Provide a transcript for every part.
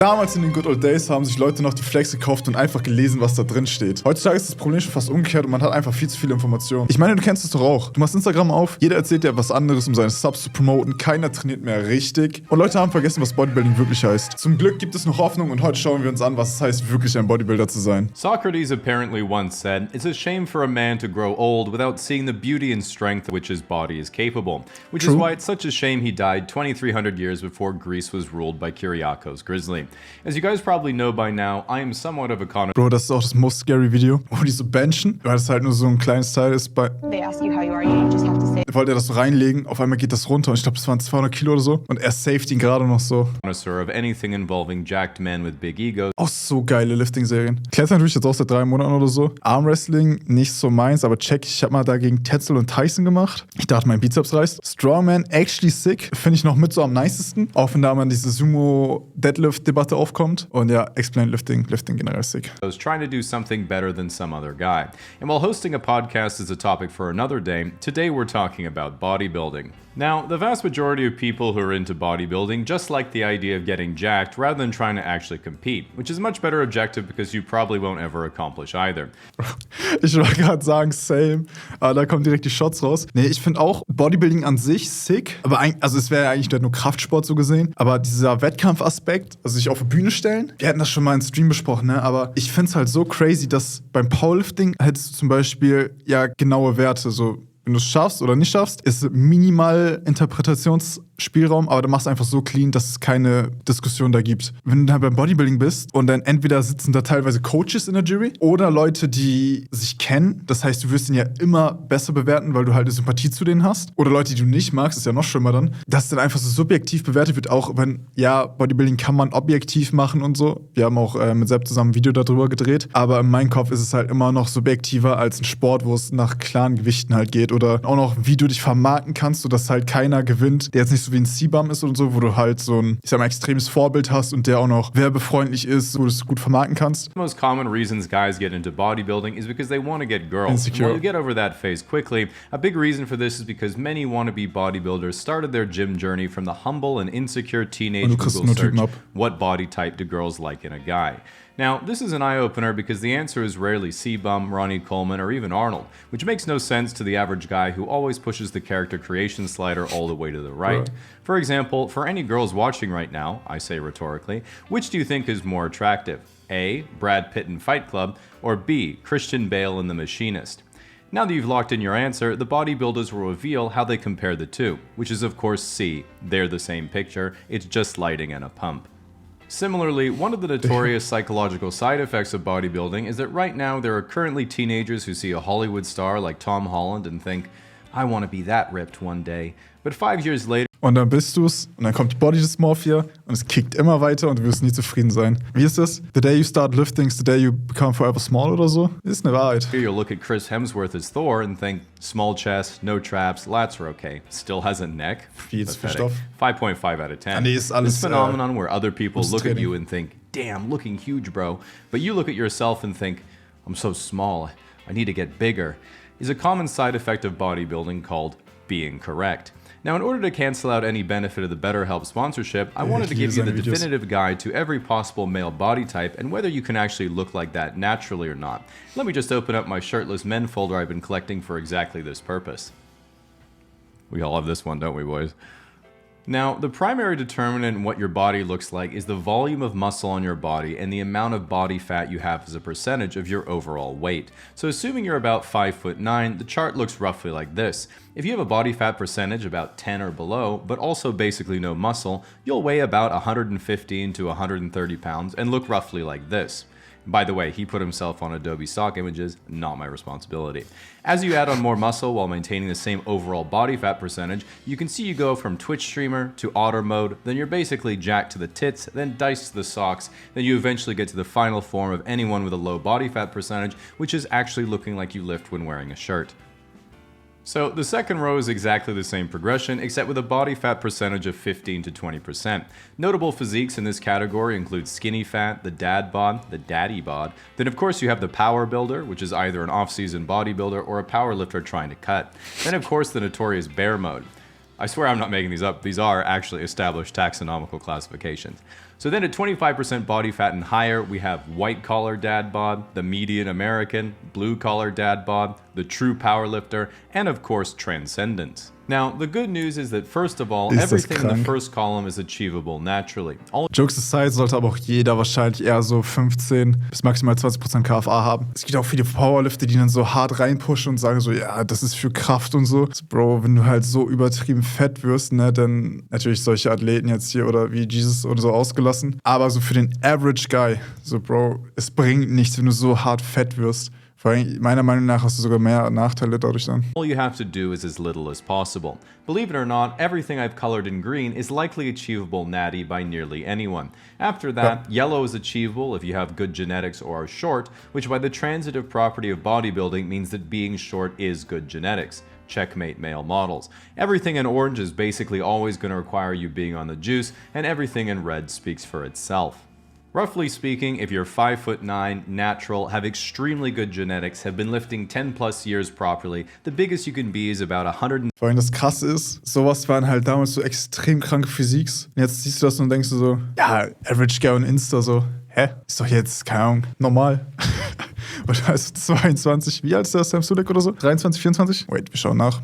Damals in den Good Old Days haben sich Leute noch die Flex gekauft und einfach gelesen, was da drin steht. Heutzutage ist das Problem schon fast umgekehrt und man hat einfach viel zu viele Informationen. Ich meine, du kennst es doch auch. Du machst Instagram auf, jeder erzählt dir was anderes, um seine Subs zu promoten, keiner trainiert mehr richtig. Und Leute haben vergessen, was Bodybuilding wirklich heißt. Zum Glück gibt es noch Hoffnung und heute schauen wir uns an, was es heißt, wirklich ein Bodybuilder zu sein. Socrates apparently once said, "It's a shame for a man to grow old without seeing the beauty and strength of which his body is capable." Which is why it's such a shame he died 2300 years before Greece was ruled by Kyriakos Grizzly. As you guys probably know by now, I am somewhat of a con. Bro, das ist auch das most scary Video, wo die so benchen, weil das halt nur so ein kleines Teil ist. They ask you how you are, you just have to say. Wollte er das so reinlegen, auf einmal geht das runter und ich glaube, das waren 200 Kilo oder so und er saved ihn gerade noch so. Connoisseur of anything involving jacked men with big egos. Auch so geile Lifting-Serien. Klettern natürlich jetzt auch seit 3 Monaten oder so. Armwrestling nicht so meins, aber check, ich habe mal dagegen Tetzel und Tyson gemacht. Ich dachte, mein Bizeps reißt. Strongman, actually sick. Finde ich noch mit so am nicesten. Auch wenn da mal diese Sumo-Deadlift-Debatte aufkommt. Und ja, Explain Lifting generell sick. I was trying to do something better than some other guy. And while hosting a podcast is a topic for another day, today we're talking about bodybuilding. Now, the vast majority of people who are into bodybuilding just like the idea of getting jacked rather than trying to actually compete, which is a much better objective because you probably won't ever accomplish either. Ich wollte gerade sagen, same. Aber da kommen direkt die Shots raus. Nee, ich finde auch Bodybuilding an sich sick. Aber also es wäre ja eigentlich nur Kraftsport so gesehen. Aber dieser Wettkampfaspekt, also sich auf die Bühne stellen, wir hatten das schon mal im Stream besprochen, ne? Aber ich finde es halt so crazy, dass beim Powerlifting hättest du zum Beispiel ja genaue Werte, so wenn du es schaffst oder nicht schaffst, ist minimal Interpretationsspielraum, aber du machst einfach so clean, dass es keine Diskussion da gibt. Wenn du halt beim Bodybuilding bist und dann entweder sitzen da teilweise Coaches in der Jury oder Leute, die sich kennen, das heißt, du wirst ihn ja immer besser bewerten, weil du halt eine Sympathie zu denen hast, oder Leute, die du nicht magst, ist ja noch schlimmer dann, dass dann einfach so subjektiv bewertet wird, auch wenn, ja, Bodybuilding kann man objektiv machen und so. Wir haben auch mit Sepp zusammen ein Video darüber gedreht, aber in meinem Kopf ist es halt immer noch subjektiver als ein Sport, wo es nach klaren Gewichten halt geht. Oder auch noch, wie du dich vermarkten kannst, sodass halt keiner gewinnt, der jetzt nicht so wie ein C-Bum ist und so, wo du halt so ein, ich sag mal, extremes Vorbild hast und der auch noch werbefreundlich ist, wo du es gut vermarkten kannst. The most common reasons guys get into bodybuilding is because they want to get girls. Insecure. And while you get over that phase quickly, a big reason for this is because many wannabe bodybuilders started their gym journey from the humble and insecure teenage Google search, what body type do girls like in a guy? Now, this is an eye-opener because the answer is rarely C-Bum, Ronnie Coleman, or even Arnold, which makes no sense to the average guy who always pushes the character creation slider all the way to the right. For example, for any girls watching right now, I say rhetorically, which do you think is more attractive? A. Brad Pitt in Fight Club, or B. Christian Bale in The Machinist? Now that you've locked in your answer, the bodybuilders will reveal how they compare the two, which is of course C. They're the same picture, it's just lighting and a pump. Similarly, one of the notorious psychological side effects of bodybuilding is that right now there are currently teenagers who see a Hollywood star like Tom Holland and think, I want to be that ripped one day. But 5 years later, und dann bist du's und dann kommt die Body Dysmorphia und es kickt immer weiter und du wirst nie zufrieden sein. Wie ist das? The day you start lifting is the day you become forever small oder so? Ist eine Wahrheit. You'll look at Chris Hemsworth as Thor and think, small chest, no traps, lats are okay. Still has a neck. Wie jetzt für Stoff? 5.5 out of 10. Nee, ist alles, this phenomenon where other people look at you and think, damn, looking huge, bro. But you look at yourself and think, I'm so small, I need to get bigger, is a common side effect of bodybuilding called being correct. Now, in order to cancel out any benefit of the BetterHelp sponsorship, I wanted to give you the definitive guide to every possible male body type and whether you can actually look like that naturally or not. Let me just open up my shirtless men folder I've been collecting for exactly this purpose. We all have this one, don't we, boys? Now, the primary determinant in what your body looks like is the volume of muscle on your body and the amount of body fat you have as a percentage of your overall weight. So assuming you're about 5'9", the chart looks roughly like this. If you have a body fat percentage about 10 or below, but also basically no muscle, you'll weigh about 115 to 130 pounds and look roughly like this. By the way, he put himself on Adobe stock images, not my responsibility. As you add on more muscle while maintaining the same overall body fat percentage, you can see you go from Twitch streamer to otter mode, then you're basically jacked to the tits, then diced to the socks, then you eventually get to the final form of anyone with a low body fat percentage, which is actually looking like you lift when wearing a shirt. So the second row is exactly the same progression, except with a body fat percentage of 15 to 20%. Notable physiques in this category include skinny fat, the dad bod, the daddy bod. Then of course you have the power builder, which is either an off-season bodybuilder or a power lifter trying to cut. Then of course the notorious bear mode. I swear I'm not making these up, these are actually established taxonomical classifications. So then at 25% body fat and higher, we have white collar dad bod, the median American, blue collar dad bod, the true powerlifter, and of course transcendent. Now, the good news is that first of all, everything in the first column is achievable naturally. Jokes aside, sollte aber auch jeder wahrscheinlich eher so 15 bis maximal 20% KFA haben. Es gibt auch viele Powerlifter, die dann so hart reinpushen und sagen so, ja, das ist für Kraft und so. Also, Bro, wenn du halt so übertrieben fett wirst, ne, dann natürlich solche Athleten jetzt hier oder wie Jesus oder so ausgelassen. Aber so für den Average Guy, so Bro, es bringt nichts, wenn du so hart fett wirst. Vor allem, meiner Meinung nach hast du sogar mehr Nachteile dadurch dann. All you have to do is as little as possible. Believe it or not, everything I've colored in green is likely achievable natty by nearly anyone. After that, yellow is achievable if you have good genetics or are short, which by the transitive property of bodybuilding means that being short is good genetics. Checkmate male models. Everything in orange is basically always going to require you being on the juice, and everything in red speaks for itself. Roughly speaking, if you're 5'9", natural, have extremely good genetics, have been lifting 10 plus years properly, the biggest you can be is about 100. Vor allem das Krasse ist, sowas waren halt damals so extrem kranke Physiks. Und jetzt siehst du das und denkst du so, ja, Average Guy und Insta so, hä? Ist doch jetzt, keine Ahnung, normal. Und da ist 22, wie alt ist der Sam Sulek oder so? 23, 24? Wait, wir schauen nach.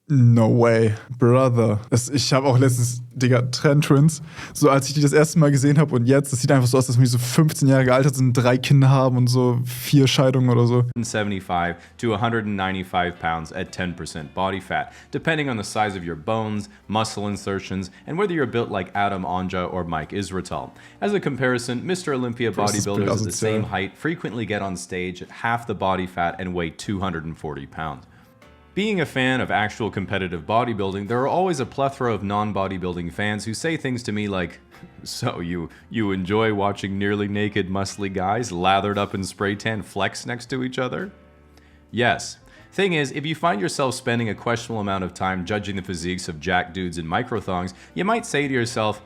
No way, brother. Ich habe auch letztens, Digga, Trend-Twins, so als ich die das erste Mal gesehen habe und jetzt, das sieht einfach so aus, dass wir so 15 Jahre gealtert sind, 3 Kinder haben und so 4 Scheidungen oder so. 75 to 195 pounds at 10% body fat, depending on the size of your bones, muscle insertions, and whether you're built like Adam Onja or Mike Israetel. As a comparison, Mr. Olympia bodybuilders at the same height frequently get on stage at half the body fat and weigh 240 pounds. Being a fan of actual competitive bodybuilding, there are always a plethora of non-bodybuilding fans who say things to me like, so you enjoy watching nearly naked muscly guys lathered up in spray tan flex next to each other? Yes. Thing is, if you find yourself spending a questionable amount of time judging the physiques of jack dudes in microthongs, you might say to yourself,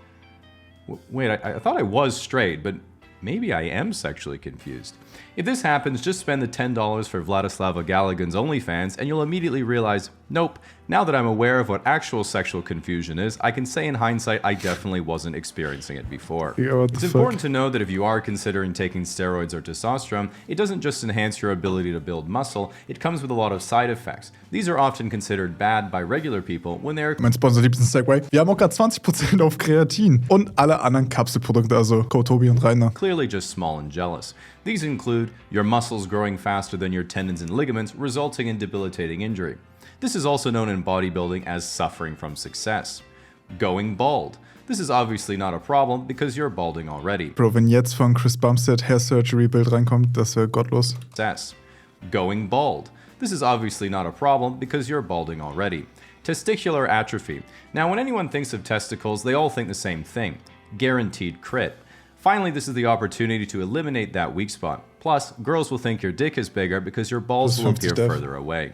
wait, I thought I was straight, but maybe I am sexually confused. If this happens, just spend the $10 for Vladislava Galigan's OnlyFans and you'll immediately realize, nope, now that I'm aware of what actual sexual confusion is, I can say in hindsight I definitely wasn't experiencing it before. It's important to know that if you are considering taking steroids or testosterone, it doesn't just enhance your ability to build muscle, it comes with a lot of side effects. These are often considered bad by regular people when they're... Mein Sponsor liebt es Segway. Wir haben auch gerade 20% auf Kreatin und alle anderen Kapselprodukte, also Tobi und Rainer. Clearly just small and jealous. These include your muscles growing faster than your tendons and ligaments, resulting in debilitating injury. This is also known in bodybuilding as suffering from success. Going bald. This is obviously not a problem because you're balding already. Bro, wenn jetzt von Chris Bumstead Hair Surgery Bild reinkommt, das wäre gottlos. Success. Going bald. This is obviously not a problem because you're balding already. Testicular atrophy. Now, when anyone thinks of testicles, they all think the same thing. Guaranteed crit. Finally, this is the opportunity to eliminate that weak spot. Plus, girls will think your dick is bigger because your balls will appear further away.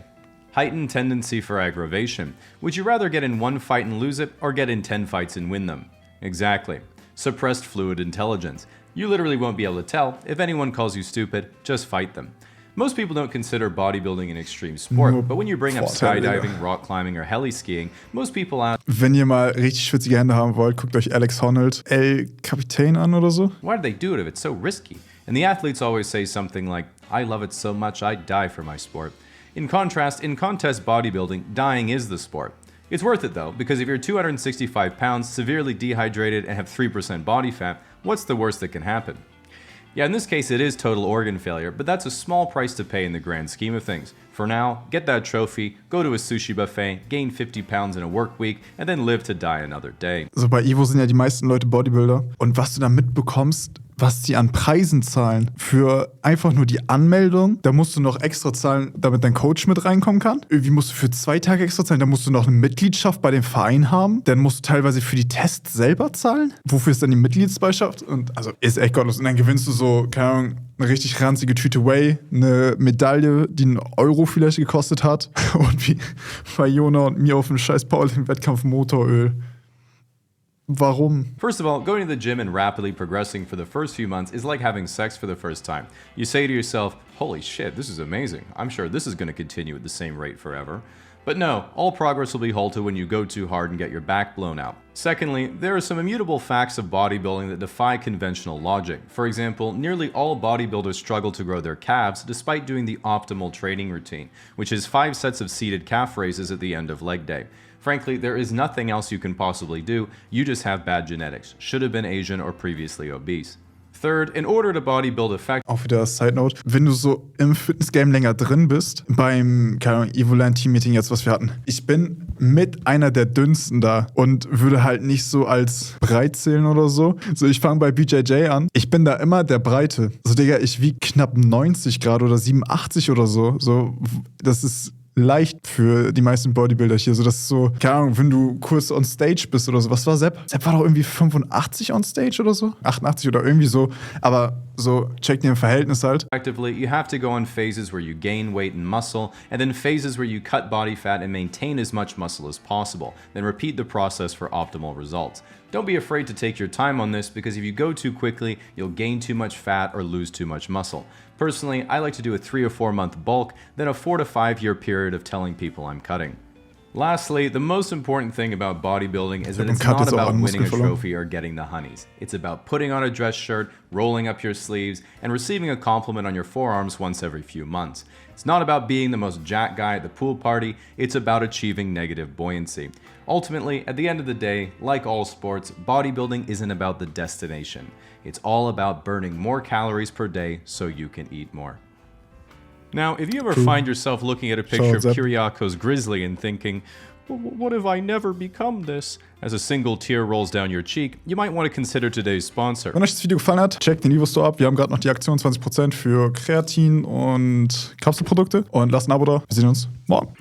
Heightened tendency for aggravation. Would you rather get in one fight and lose it, or get in 10 fights and win them? Exactly. Suppressed fluid intelligence. You literally won't be able to tell. If anyone calls you stupid, just fight them. Most people don't consider bodybuilding an extreme sport, but when you bring up skydiving, rock climbing, or heli skiing, most people ask, wenn ihr mal richtig schwitzige Hände haben wollt, guckt euch Alex Honnold, El Capitan an oder so. Why do they do it if it's so risky? And the athletes always say something like, I love it so much I'd die for my sport. In contrast, in contest bodybuilding, dying is the sport. It's worth it though, because if you're 265 pounds, severely dehydrated, and have 3% body fat, what's the worst that can happen? Yeah, in this case it is total organ failure, but that's a small price to pay in the grand scheme of things. For now, get that trophy, go to a sushi buffet, gain 50 pounds in a work week, and then live to die another day. Also bei Evo sind ja die meisten Leute Bodybuilder. Und was du da mitbekommst, was die an Preisen zahlen für einfach nur die Anmeldung, da musst du noch extra zahlen, damit dein Coach mit reinkommen kann. Irgendwie musst du für 2 Tage extra zahlen, dann musst du noch eine Mitgliedschaft bei dem Verein haben, dann musst du teilweise für die Tests selber zahlen. Wofür ist dann die Mitgliedsbeidschaft? Und also ist echt gottlos. Und dann gewinnst du so, keine Ahnung, eine richtig ranzige Tüte Whey, eine Medaille, die einen Euro vielleicht gekostet hat. Und wie bei Jona und mir auf dem scheiß Paul im Wettkampf Motoröl. Warum? First of all, going to the gym and rapidly progressing for the first few months is like having sex for the first time. You say to yourself, holy shit, this is amazing. I'm sure this is going to continue at the same rate forever. But no, all progress will be halted when you go too hard and get your back blown out. Secondly, there are some immutable facts of bodybuilding that defy conventional logic. For example, nearly all bodybuilders struggle to grow their calves despite doing the optimal training routine, which is 5 sets of seated calf raises at the end of leg day. Frankly, there is nothing else you can possibly do, you just have bad genetics, should have been Asian or previously obese. Third, in order to bodybuild effectively. Auch wieder Side Note, wenn du so im Fitnessgame länger drin bist, beim, keine Ahnung, Evoland Team Meeting jetzt, was wir hatten, ich bin mit einer der dünnsten da und würde halt nicht so als breit zählen oder so. So, ich fange bei BJJ an, ich bin da immer der Breite. So, Digga, ich wiege knapp 90 Grad oder 87 oder so. So, das ist leicht für die meisten Bodybuilder hier. So, das ist so, keine Ahnung, wenn du kurz on stage bist oder so. Was war Sepp? Sepp war doch irgendwie 85 on stage oder so? 88 oder irgendwie so. Aber so, check dir im Verhältnis halt. Effectively, you have to go in phases where you gain weight and muscle, and then phases where you cut body fat and maintain as much muscle as possible. Then repeat the process for optimal results. Don't be afraid to take your time on this, because if you go too quickly, you'll gain too much fat or lose too much muscle. Personally, I like to do a 3 or 4 month bulk, then a 4 to 5 year period of telling people I'm cutting. Lastly, the most important thing about bodybuilding is that it's not about winning a trophy or getting the honeys. It's about putting on a dress shirt, rolling up your sleeves, and receiving a compliment on your forearms once every few months. It's not about being the most jacked guy at the pool party, it's about achieving negative buoyancy. Ultimately, at the end of the day, like all sports, bodybuilding isn't about the destination. It's all about burning more calories per day so you can eat more. Now, if you ever find yourself looking at a picture of Kyriakos Grizzly and thinking, what if I never become this? As a single tear rolls down your cheek, you might want to consider today's sponsor. Wenn euch das Video gefallen hat, checkt den Livo-Store ab. Wir haben gerade noch die Aktion 20% für Kreatin und Kapselprodukte. Und lasst ein Abo da. Wir sehen uns morgen.